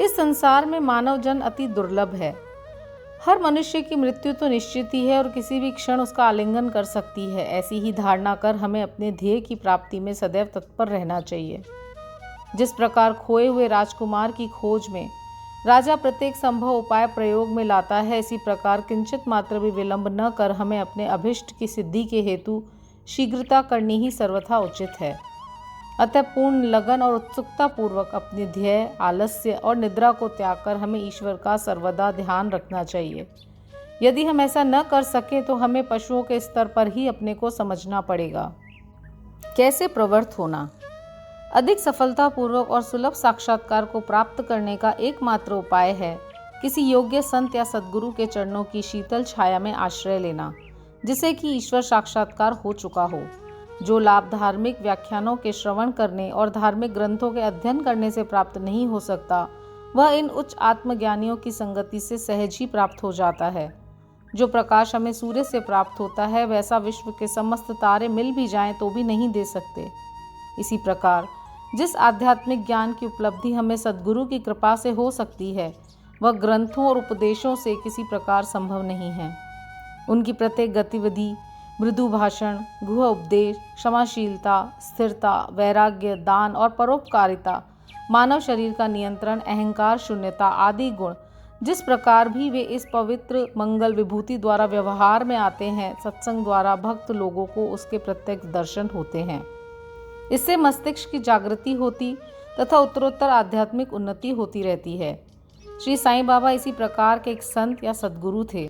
इस संसार में मानव जन अति दुर्लभ है। हर मनुष्य की मृत्यु तो निश्चित ही है और किसी भी क्षण उसका आलिंगन कर सकती है। ऐसी ही धारणा कर हमें अपने ध्येय की प्राप्ति में सदैव तत्पर रहना चाहिए। जिस प्रकार खोए हुए राजकुमार की खोज में राजा प्रत्येक संभव उपाय प्रयोग में लाता है, इसी प्रकार किंचित मात्र भी विलंब न कर हमें अपने अभिष्ट की सिद्धि के हेतु शीघ्रता करनी ही सर्वथा उचित है। अतः पूर्ण लगन और उत्सुकता पूर्वक अपने ध्येय, आलस्य और निद्रा को त्याग कर हमें ईश्वर का सर्वदा ध्यान रखना चाहिए। यदि हम ऐसा न कर सकें तो हमें पशुओं के स्तर पर ही अपने को समझना पड़ेगा। कैसे प्रवृत्त होना? अधिक सफलतापूर्वक और सुलभ साक्षात्कार को प्राप्त करने का एकमात्र उपाय है किसी योग्य संत या सद्गुरु के चरणों की शीतल छाया में आश्रय लेना, जिसे कि ईश्वर साक्षात्कार हो चुका हो। जो लाभ धार्मिक व्याख्यानों के श्रवण करने और धार्मिक ग्रंथों के अध्ययन करने से प्राप्त नहीं हो सकता, वह इन उच्च आत्मज्ञानियों की संगति से सहज ही प्राप्त हो जाता है। जो प्रकाश हमें सूर्य से प्राप्त होता है, वैसा विश्व के समस्त तारे मिल भी जाएं तो भी नहीं दे सकते। इसी प्रकार जिस आध्यात्मिक ज्ञान की उपलब्धि हमें सद्गुरु की कृपा से हो सकती है, वह ग्रंथों और उपदेशों से किसी प्रकार संभव नहीं है। उनकी प्रत्येक गतिविधि, मृदु भाषण, गुह उपदेश, क्षमाशीलता, स्थिरता, वैराग्य, दान और परोपकारिता, मानव शरीर का नियंत्रण, अहंकार शून्यता आदि गुण जिस प्रकार भी वे इस पवित्र मंगल विभूति द्वारा व्यवहार में आते हैं, सत्संग द्वारा भक्त लोगों को उसके प्रत्यक्ष दर्शन होते हैं। इससे मस्तिष्क की जागृति होती तथा उत्तरोत्तर आध्यात्मिक उन्नति होती रहती है। श्री साईं बाबा इसी प्रकार के एक संत या सद्गुरु थे।